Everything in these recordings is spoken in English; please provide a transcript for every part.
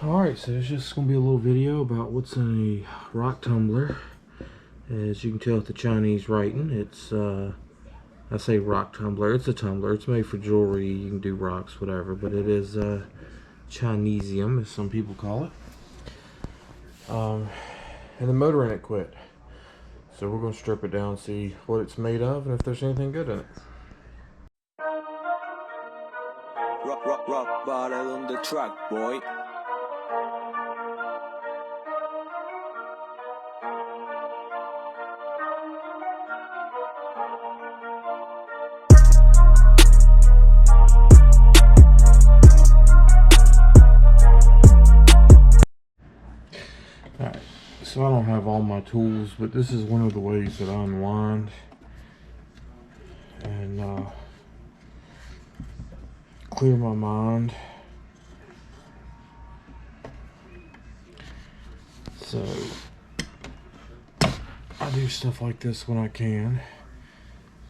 Alright, so it's just going to be a little video about what's in a rock tumbler. As you can tell with the Chinese writing, it's, I say rock tumbler, it's a tumbler. It's made for jewelry, you can do rocks, whatever, but it is Chinesium, as some people call it. And the motor in it quit. So we're going to strip it down and see what it's made of and if there's anything good in it. Rock bottle on the track, boy. Alright, so I don't have all my tools, but this is one of the ways that I unwind and clear my mind. So I do stuff like this when I can.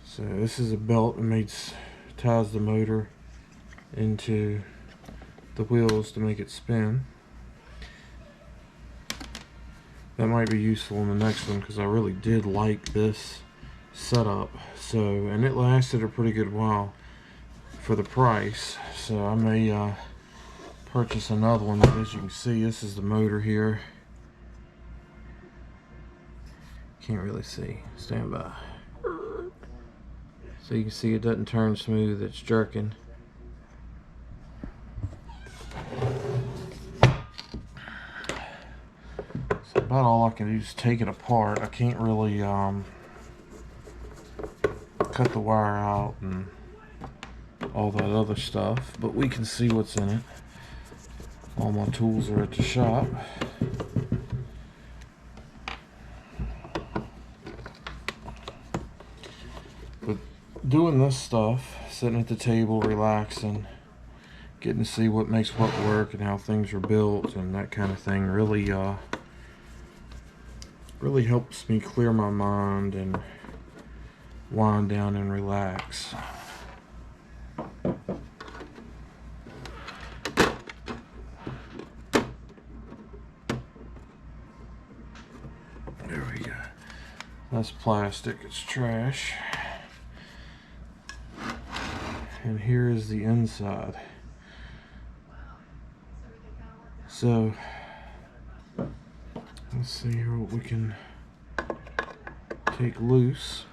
So this is a belt that ties the motor into the wheels to make it spin. That might be useful in the next one because I really did like this setup. So, and it lasted a pretty good while for the price. So I may purchase another one. But as you can see, this is the motor here. Can't really see. Stand by. So you can see it doesn't turn smooth. It's jerking. About all I can do is take it apart. I can't really cut the wire out and all that other stuff, but we can see what's in it. All my tools are at the shop. But doing this stuff, sitting at the table, relaxing, getting to see what makes what work and how things are built and that kind of thing really helps me clear my mind and wind down and relax. There we go. That's plastic, it's trash. And here is the inside. So let's see here what we can take loose.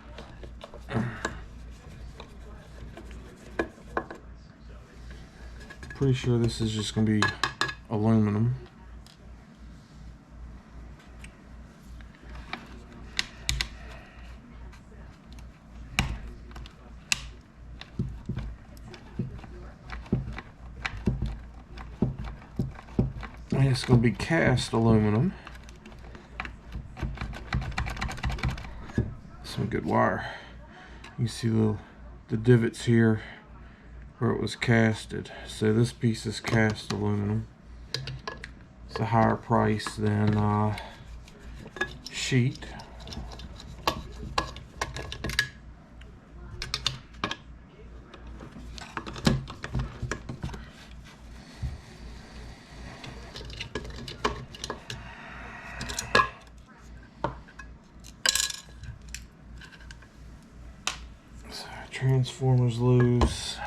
Pretty sure this is just going to be aluminum. And it's going to be cast aluminum. Some good wire. You see the divots here where it was casted. So this piece is cast aluminum. It's a higher price than sheet. Transformers loose.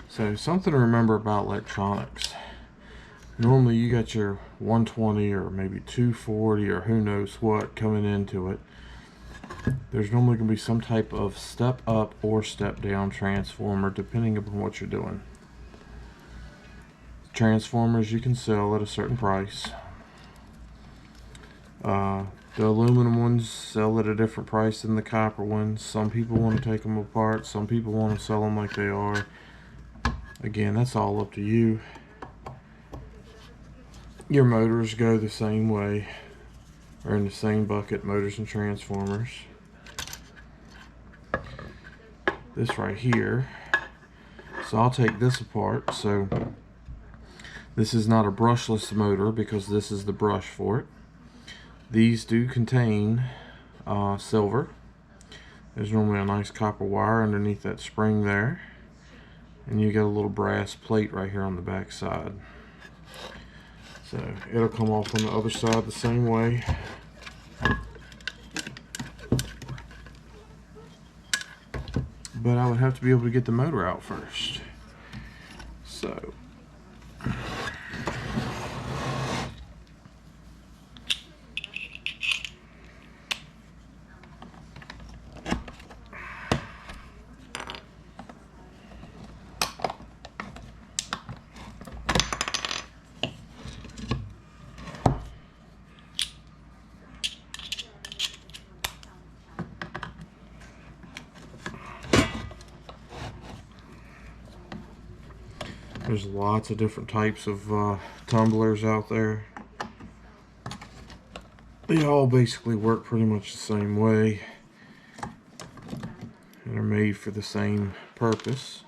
So something to remember about electronics. Normally you got your 120 or maybe 240 or who knows what coming into it. There's normally going to be some type of step up or step down transformer depending upon what you're doing. Transformers you can sell at a certain price. The aluminum ones sell at a different price than the copper ones. Some people want to take them apart. Some people want to sell them like they are. Again, that's all up to you. Your motors go the same way, or in the same bucket, motors and transformers. This right here. So I'll take this apart. So this is not a brushless motor because this is the brush for it. These do contain silver. There's normally a nice copper wire underneath that spring there. And you get a little brass plate right here on the back side. So it'll come off on the other side the same way. But I would have to be able to get the motor out first. So there's lots of different types of tumblers out there. They all basically work pretty much the same way and are made for the same purpose.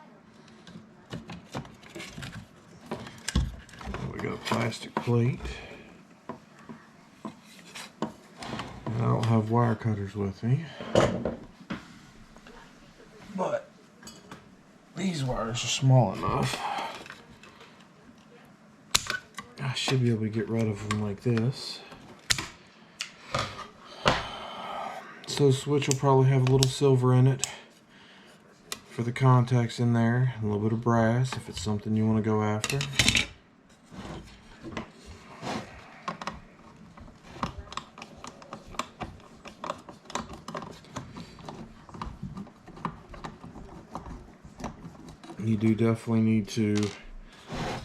We got a plastic plate. And I don't have wire cutters with me, but these wires are small enough. I should be able to get rid of them like this. So the switch will probably have a little silver in it for the contacts in there, a little bit of brass if it's something you want to go after. You do definitely need to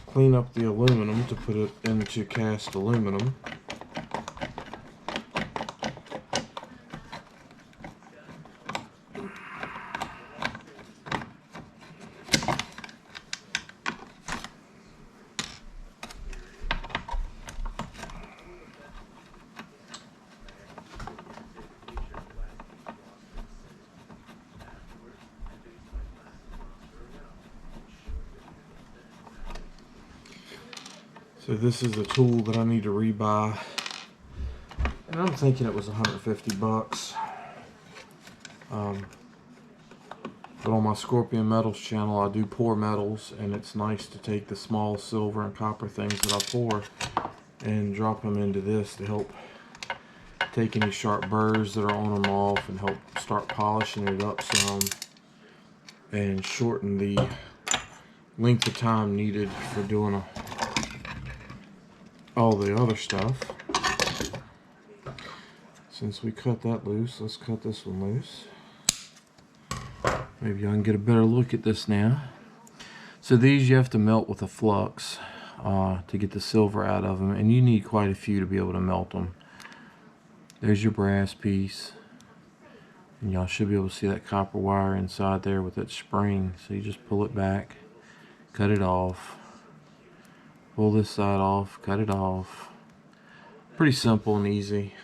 clean up the aluminum to put it into cast aluminum. So this is the tool that I need to rebuy, and I'm thinking it was 150 bucks. But on my Scorpion Metals channel, I do pour metals, and it's nice to take the small silver and copper things that I pour and drop them into this to help take any sharp burrs that are on them off and help start polishing it up some and shorten the length of time needed for doing all the other stuff. Since we cut that loose, let's cut this one loose. Maybe I can get a better look at this now. So these you have to melt with a flux to get the silver out of them, and you need quite a few to be able to melt them. There's your brass piece, and y'all should be able to see that copper wire inside there with that spring. So you just pull it back, cut it off, pull this side off, cut it off. Pretty simple and easy.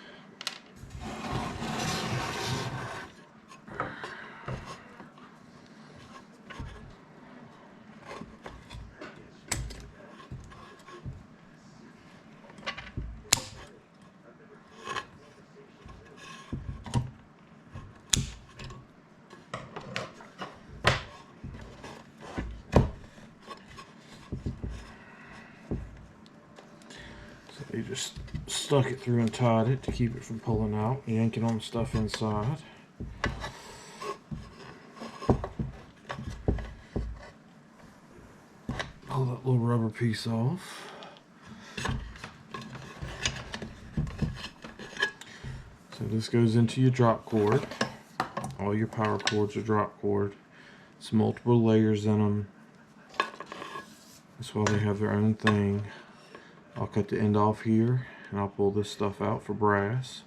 You just stuck it through and tied it to keep it from pulling out, yanking on the stuff inside. Pull that little rubber piece off. So this goes into your drop cord. All your power cords are drop cord. It's multiple layers in them. That's why they have their own thing. I'll cut the end off here, and I'll pull this stuff out for brass.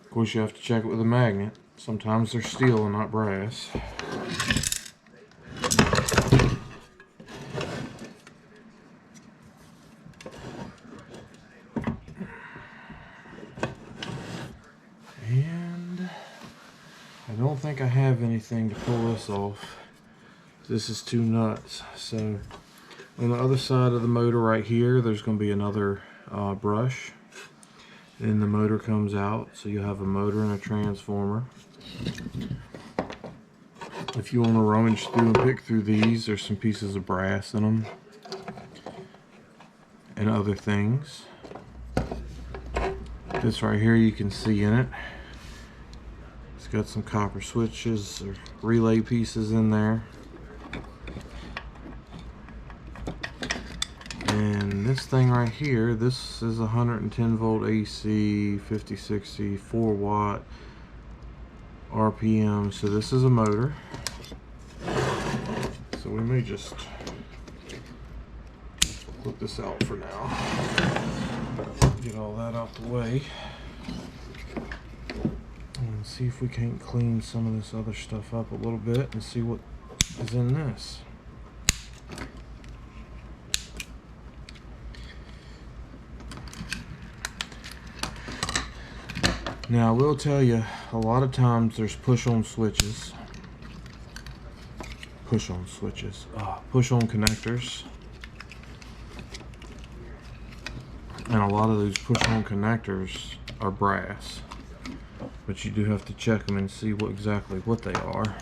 Of course, you have to check it with a magnet. Sometimes they're steel and not brass. And I don't think I have anything to pull this off. This is two nuts. So on the other side of the motor right here, there's going to be another brush. Then the motor comes out, so you have a motor and a transformer. If you want to rummage through and pick through these, there's some pieces of brass in them and other things. This right here you can see in it. It's got some copper switches or relay pieces in there. And this thing right here, this is 110 volt AC, 5060, 4 watt RPM. So this is a motor. So we may just put this out for now. Get all that out the way. And see if we can't clean some of this other stuff up a little bit and see what is in this. Now I will tell you, a lot of times there's push-on switches. Push-on connectors. And a lot of those push-on connectors are brass. But you do have to check them and see exactly what they are.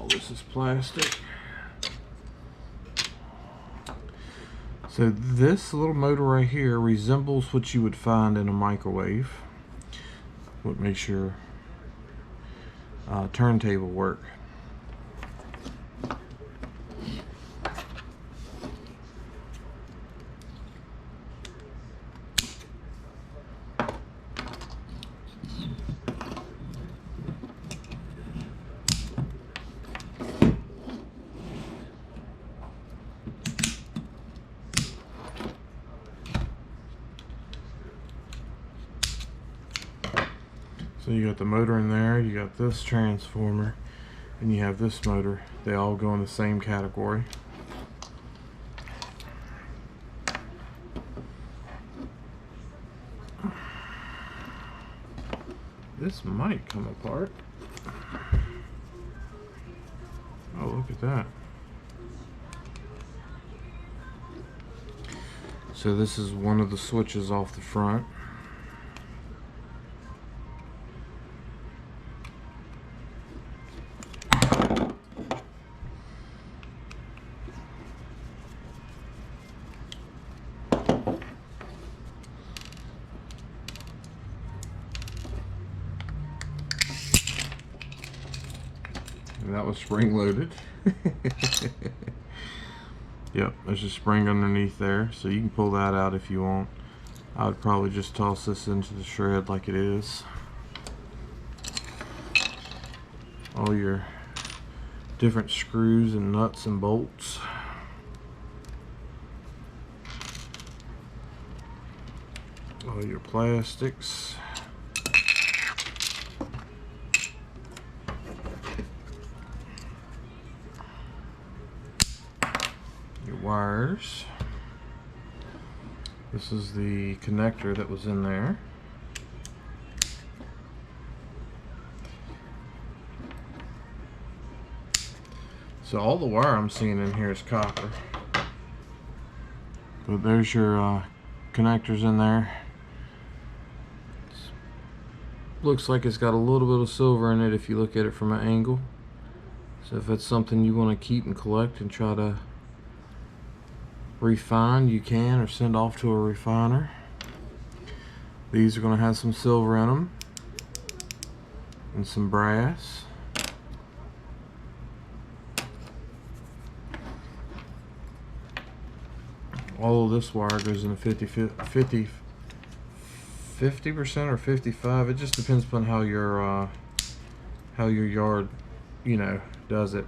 This is plastic. So this little motor right here resembles what you would find in a microwave. What makes your turntable work. So you got the motor in there, you got this transformer, and you have this motor. They all go in the same category. This might come apart. Oh, look at that. So this is one of the switches off the front. And that was spring loaded. Yep, there's a spring underneath there, so you can pull that out if you want. I would probably just toss this into the shred like it is. All your different screws and nuts and bolts. All your plastics. Your wires. This is the connector that was in there. So all the wire I'm seeing in here is copper. But there's your connectors in there. Looks like it's got a little bit of silver in it if you look at it from an angle. So if it's something you want to keep and collect and try to refine, you can, or send off to a refiner. These are going to have some silver in them and some brass. All of this wire goes in a 50% or 55. It just depends upon how your yard, you know, does it.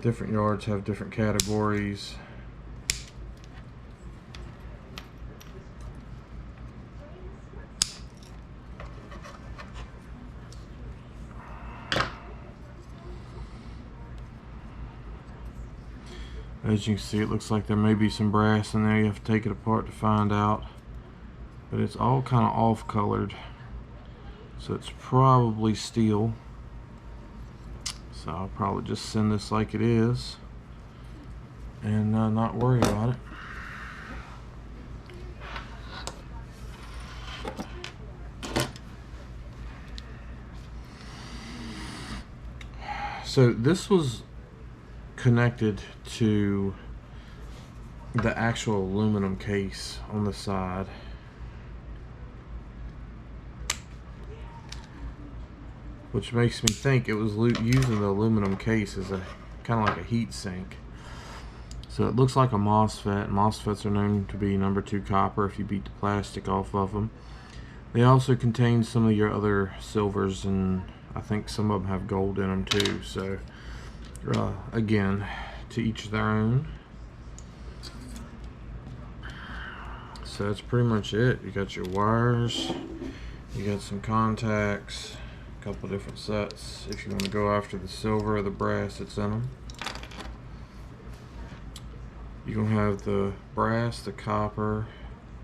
Different yards have different categories. As you can see, it looks like there may be some brass in there. You have to take it apart to find out. But it's all kind of off colored. So it's probably steel. So I'll probably just send this like it is and not worry about it. So this was connected to the actual aluminum case on the side. Which makes me think it was using the aluminum case as a kind of like a heat sink. So it looks like a MOSFET. MOSFETs are known to be #2 copper if you beat the plastic off of them. They also contain some of your other silvers, and I think some of them have gold in them too. So again, to each their own. So that's pretty much it. You got your wires, you got some contacts, a couple different sets if you want to go after the silver or the brass that's in them. You're going to have the brass, the copper,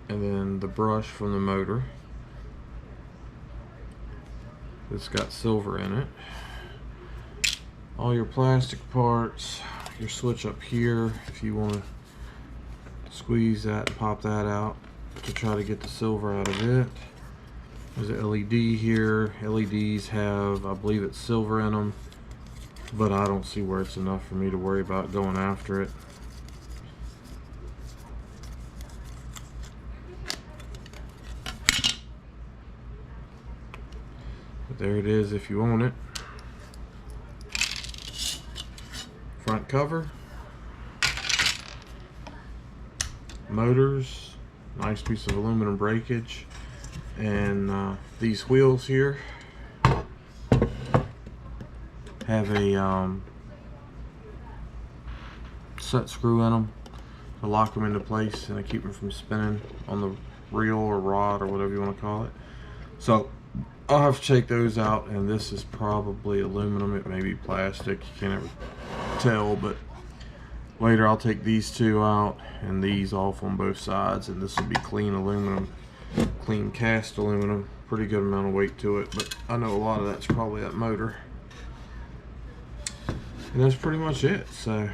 and then the brush from the motor. It's got silver in it. All your plastic parts, your switch up here if you want to squeeze that and pop that out to try to get the silver out of it. There's an LED here. LEDs have, I believe it's silver in them, but I don't see where it's enough for me to worry about going after it. But there it is if you want it. Front cover. Motors. Nice piece of aluminum breakage. And these wheels here have a set screw in them to lock them into place and to keep them from spinning on the reel or rod or whatever you want to call it. So I'll have to take those out, and this is probably aluminum. It may be plastic, you can't ever tell, but later I'll take these two out and these off on both sides, and this will be clean aluminum, clean cast aluminum. Pretty good amount of weight to it, but I know a lot of that's probably that motor. And that's pretty much it. So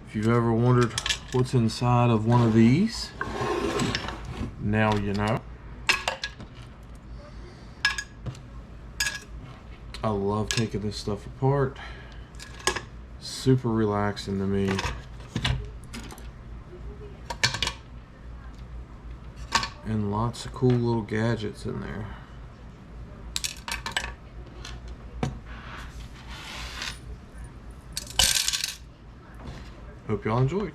if you've ever wondered what's inside of one of these, now you know. I love taking this stuff apart. Super relaxing to me. And lots of cool little gadgets in there. Hope y'all enjoyed.